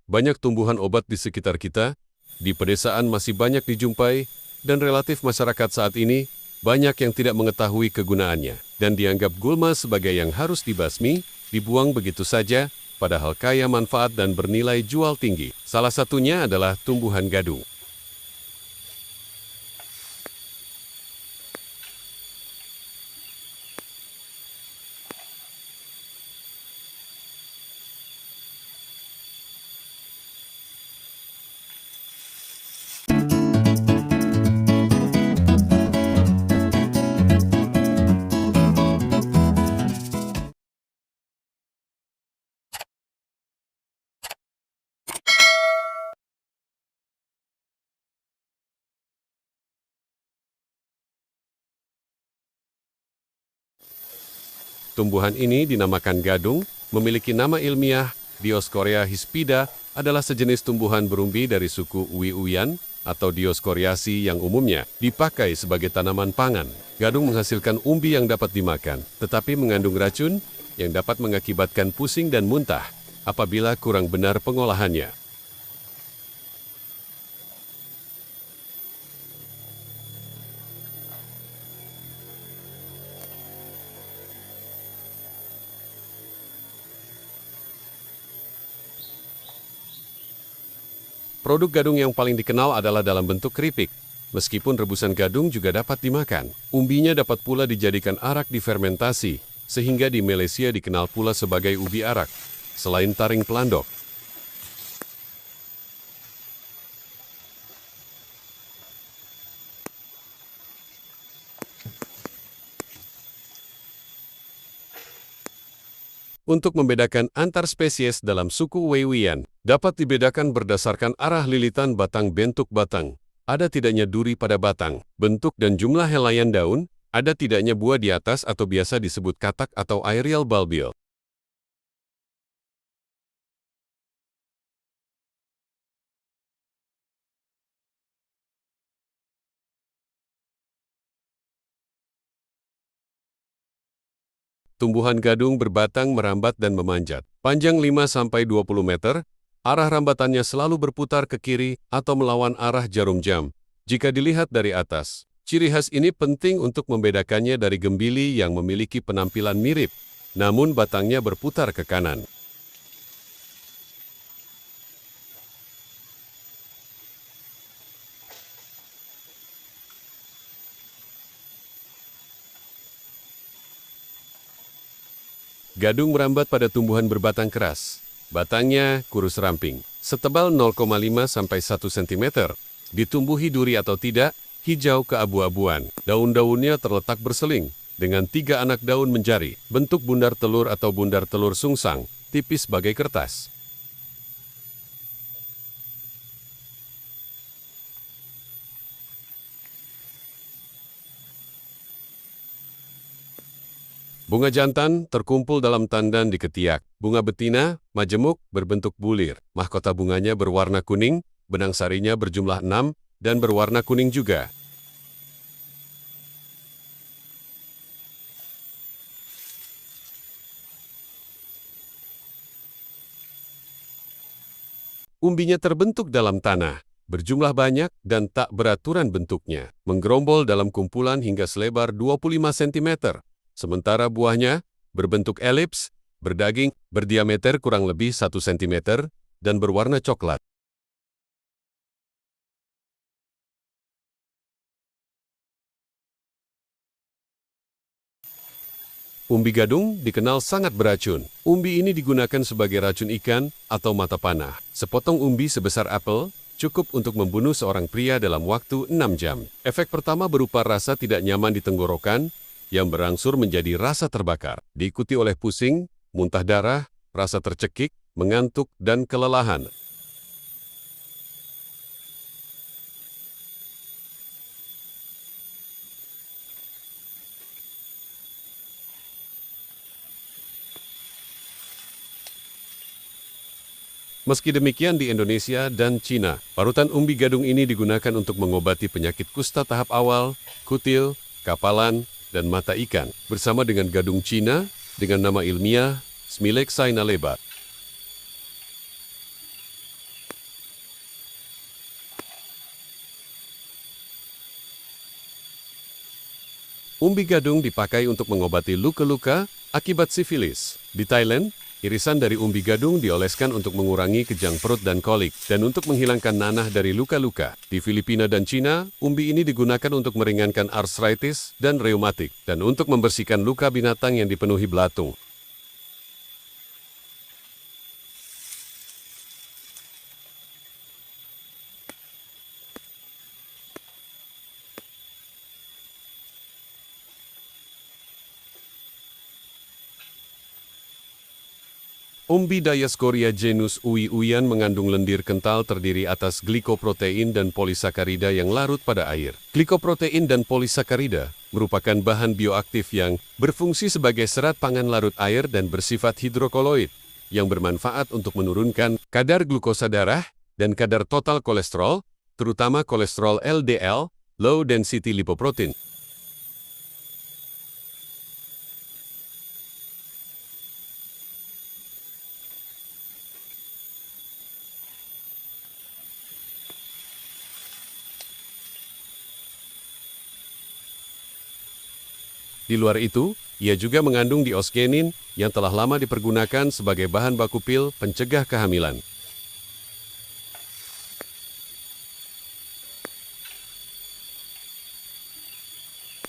Banyak tumbuhan obat di sekitar kita, di pedesaan masih banyak dijumpai, dan relatif masyarakat saat ini banyak yang tidak mengetahui kegunaannya dan dianggap gulma sebagai yang harus dibasmi, dibuang begitu saja, padahal kaya manfaat dan bernilai jual tinggi. Salah satunya adalah tumbuhan gadung. Tumbuhan ini dinamakan gadung, memiliki nama ilmiah Dioscorea hispida, adalah sejenis tumbuhan berumbi dari suku Uiuian atau Dioscoriaceae yang umumnya dipakai sebagai tanaman pangan. Gadung menghasilkan umbi yang dapat dimakan, tetapi mengandung racun yang dapat mengakibatkan pusing dan muntah apabila kurang benar pengolahannya. Produk gadung yang paling dikenal adalah dalam bentuk keripik. Meskipun rebusan gadung juga dapat dimakan, umbinya dapat pula dijadikan arak difermentasi, sehingga di Malaysia dikenal pula sebagai ubi arak, selain taring pelandok. Untuk membedakan antar spesies dalam suku Weiwian, dapat dibedakan berdasarkan arah lilitan batang bentuk batang. Ada tidaknya duri pada batang, bentuk dan jumlah helaian daun, ada tidaknya buah di atas atau biasa disebut katak atau aerial bulbil. Tumbuhan gadung berbatang merambat dan memanjat. Panjang 5-20 meter, arah rambatannya selalu berputar ke kiri atau melawan arah jarum jam. Jika dilihat dari atas, ciri khas ini penting untuk membedakannya dari gembili yang memiliki penampilan mirip, namun batangnya berputar ke kanan. Gadung merambat pada tumbuhan berbatang keras. Batangnya kurus ramping, setebal 0,5-1 cm. Ditumbuhi duri atau tidak, hijau keabu-abuan. Daun-daunnya terletak berseling, dengan 3 anak daun menjari, bentuk bundar telur atau bundar telur sungsang, tipis bagai kertas. Bunga jantan terkumpul dalam tandan di ketiak. Bunga betina, majemuk, berbentuk bulir. Mahkota bunganya berwarna kuning, benang sarinya berjumlah 6, dan berwarna kuning juga. Umbinya terbentuk dalam tanah, berjumlah banyak dan tak beraturan bentuknya. Menggerombol dalam kumpulan hingga selebar 25 cm. Sementara buahnya berbentuk elips, berdaging, berdiameter kurang lebih 1 cm, dan berwarna coklat. Umbi gadung dikenal sangat beracun. Umbi ini digunakan sebagai racun ikan atau mata panah. Sepotong umbi sebesar apel cukup untuk membunuh seorang pria dalam waktu 6 jam. Efek pertama berupa rasa tidak nyaman di tenggorokan, yang berangsur menjadi rasa terbakar, diikuti oleh pusing, muntah darah, rasa tercekik, mengantuk, dan kelelahan. Meski demikian di Indonesia dan Cina, parutan umbi gadung ini digunakan untuk mengobati penyakit kusta tahap awal, kutil, kapalan, dan mata ikan, bersama dengan gadung Cina dengan nama ilmiah Smilexaina lebat. Umbi gadung dipakai untuk mengobati luka-luka akibat sifilis. Di Thailand, irisan dari umbi gadung dioleskan untuk mengurangi kejang perut dan kolik, dan untuk menghilangkan nanah dari luka-luka. Di Filipina dan Cina, umbi ini digunakan untuk meringankan arthritis dan reumatik, dan untuk membersihkan luka binatang yang dipenuhi belatung. Umbi Dioscorea genus Uwi-uwian mengandung lendir kental terdiri atas glikoprotein dan polisakarida yang larut pada air. Glikoprotein dan polisakarida merupakan bahan bioaktif yang berfungsi sebagai serat pangan larut air dan bersifat hidrokoloid, yang bermanfaat untuk menurunkan kadar glukosa darah dan kadar total kolesterol, terutama kolesterol LDL, low density lipoprotein. Di luar itu, ia juga mengandung diosgenin yang telah lama dipergunakan sebagai bahan baku pil pencegah kehamilan.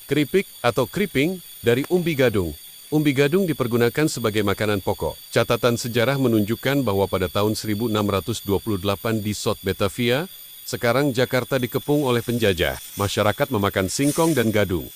Keripik atau kripping dari umbi gadung. Umbi gadung dipergunakan sebagai makanan pokok. Catatan sejarah menunjukkan bahwa pada tahun 1628 di South Batavia, sekarang Jakarta dikepung oleh penjajah. Masyarakat memakan singkong dan gadung.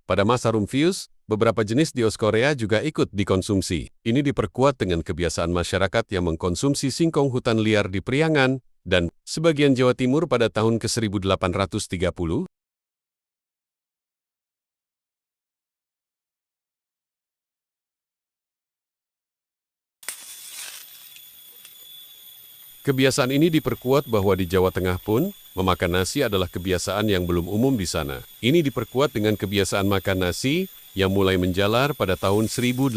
Pada masa Rumefius, beberapa jenis Dioscorea juga ikut dikonsumsi. Ini diperkuat dengan kebiasaan masyarakat yang mengkonsumsi singkong hutan liar di Priangan dan sebagian Jawa Timur pada tahun ke-1830. Kebiasaan ini diperkuat bahwa di Jawa Tengah pun, memakan nasi adalah kebiasaan yang belum umum di sana. Ini diperkuat dengan kebiasaan makan nasi yang mulai menjalar pada tahun 1800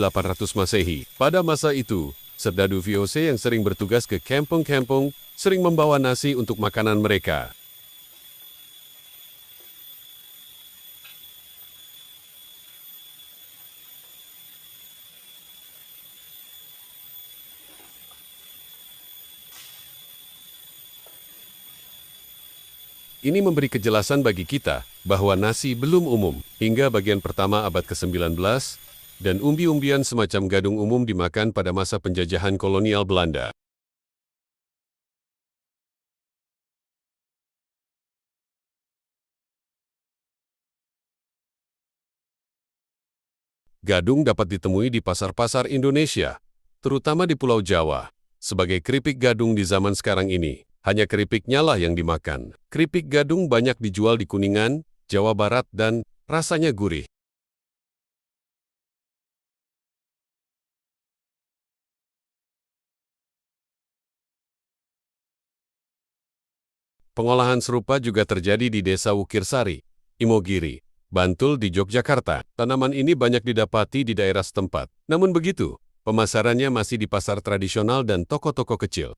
Masehi. Pada masa itu, serdadu VOC yang sering bertugas ke kampung-kampung sering membawa nasi untuk makanan mereka. Ini memberi kejelasan bagi kita bahwa nasi belum umum hingga bagian pertama abad ke-19 dan umbi-umbian semacam gadung umum dimakan pada masa penjajahan kolonial Belanda. Gadung dapat ditemui di pasar-pasar Indonesia, terutama di Pulau Jawa, sebagai keripik gadung di zaman sekarang ini. Hanya keripiknya lah yang dimakan. Keripik gadung banyak dijual di Kuningan, Jawa Barat dan rasanya gurih. Pengolahan serupa juga terjadi di Desa Wukirsari, Imogiri, Bantul di Yogyakarta. Tanaman ini banyak didapati di daerah setempat. Namun begitu, pemasarannya masih di pasar tradisional dan toko-toko kecil.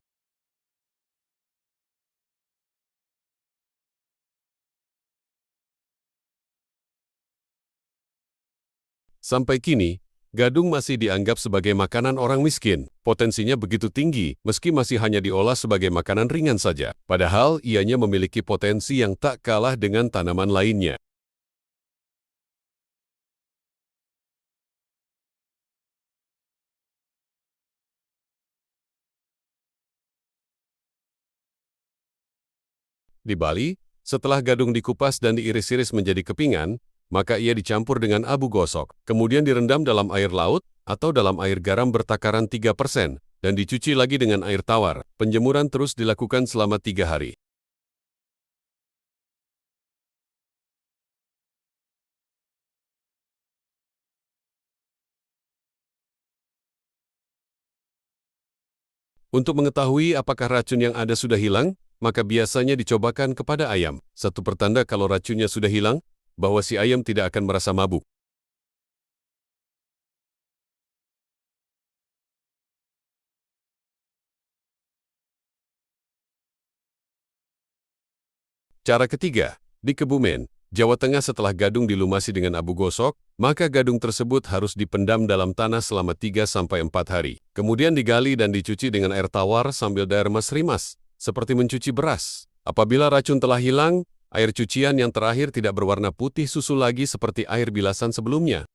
Sampai kini, gadung masih dianggap sebagai makanan orang miskin. Potensinya begitu tinggi, meski masih hanya diolah sebagai makanan ringan saja. Padahal, ianya memiliki potensi yang tak kalah dengan tanaman lainnya. Di Bali, setelah gadung dikupas dan diiris-iris menjadi kepingan, maka ia dicampur dengan abu gosok, kemudian direndam dalam air laut atau dalam air garam bertakaran 3%, dan dicuci lagi dengan air tawar. Penjemuran terus dilakukan selama 3 hari. Untuk mengetahui apakah racun yang ada sudah hilang, maka biasanya dicobakan kepada ayam. Satu pertanda kalau racunnya sudah hilang, bahwa si ayam tidak akan merasa mabuk. Cara ketiga, di Kebumen, Jawa Tengah setelah gadung dilumasi dengan abu gosok, maka gadung tersebut harus dipendam dalam tanah selama 3-4 hari. Kemudian digali dan dicuci dengan air tawar sambil diremas-rimas, seperti mencuci beras. Apabila racun telah hilang, air cucian yang terakhir tidak berwarna putih susu lagi seperti air bilasan sebelumnya.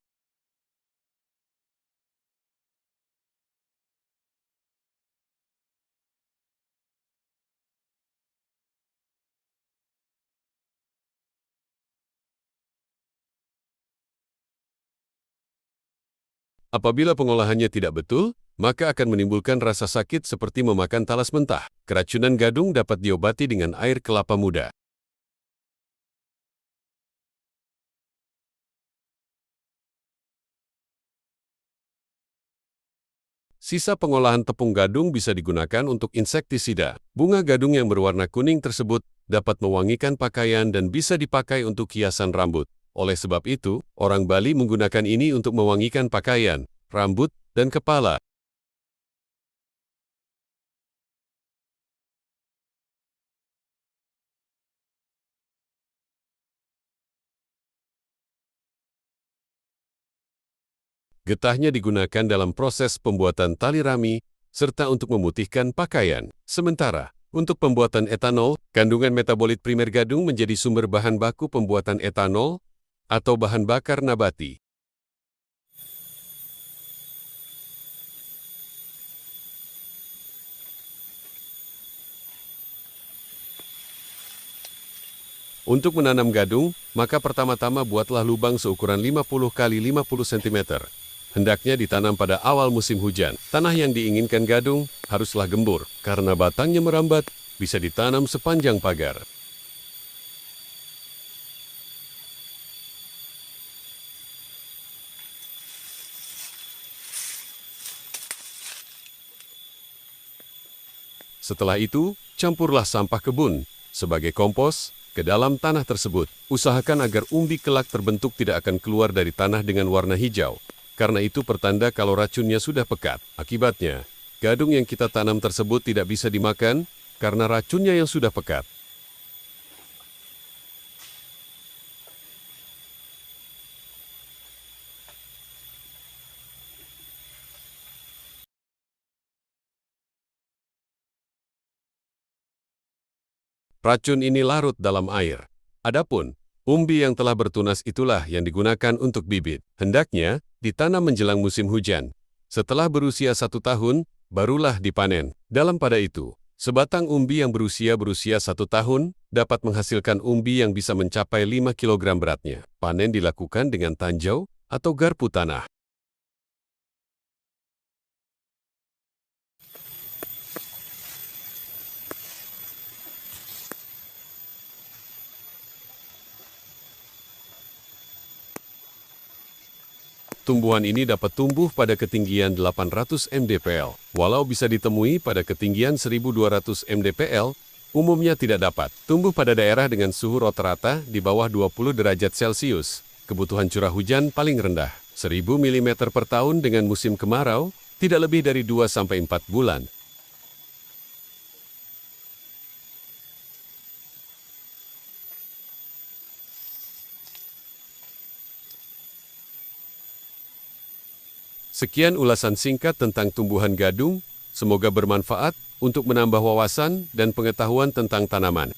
Apabila pengolahannya tidak betul, maka akan menimbulkan rasa sakit seperti memakan talas mentah. Keracunan gadung dapat diobati dengan air kelapa muda. Sisa pengolahan tepung gadung bisa digunakan untuk insektisida. Bunga gadung yang berwarna kuning tersebut dapat mewangikan pakaian dan bisa dipakai untuk hiasan rambut. Oleh sebab itu, orang Bali menggunakan ini untuk mewangikan pakaian, rambut, dan kepala. Getahnya digunakan dalam proses pembuatan tali rami, serta untuk memutihkan pakaian. Sementara, untuk pembuatan etanol, kandungan metabolit primer gadung menjadi sumber bahan baku pembuatan etanol atau bahan bakar nabati. Untuk menanam gadung, maka pertama-tama buatlah lubang seukuran 50 x 50 cm. Hendaknya ditanam pada awal musim hujan. Tanah yang diinginkan gadung haruslah gembur, karena batangnya merambat, bisa ditanam sepanjang pagar. Setelah itu, campurlah sampah kebun sebagai kompos ke dalam tanah tersebut. Usahakan agar umbi kelak terbentuk tidak akan keluar dari tanah dengan warna hijau. Karena itu pertanda kalau racunnya sudah pekat. Akibatnya, gadung yang kita tanam tersebut tidak bisa dimakan karena racunnya yang sudah pekat. Racun ini larut dalam air. Adapun umbi yang telah bertunas itulah yang digunakan untuk bibit. Hendaknya ditanam menjelang musim hujan. Setelah berusia 1 tahun, barulah dipanen. Dalam pada itu, sebatang umbi yang berusia 1 tahun dapat menghasilkan umbi yang bisa mencapai 5 kg beratnya. Panen dilakukan dengan tanjau atau garpu tanah. Tumbuhan ini dapat tumbuh pada ketinggian 800 mdpl. Walau bisa ditemui pada ketinggian 1200 mdpl, umumnya tidak dapat tumbuh pada daerah dengan suhu rata-rata di bawah 20 derajat Celcius. Kebutuhan curah hujan paling rendah, 1000 mm per tahun dengan musim kemarau, tidak lebih dari 2-4 bulan. Sekian ulasan singkat tentang tumbuhan gadung, semoga bermanfaat untuk menambah wawasan dan pengetahuan tentang tanaman.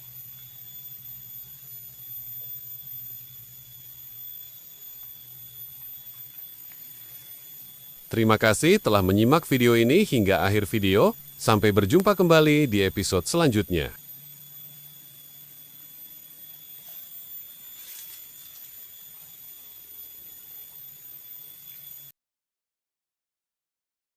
Terima kasih telah menyimak video ini hingga akhir video. Sampai berjumpa kembali di episode selanjutnya.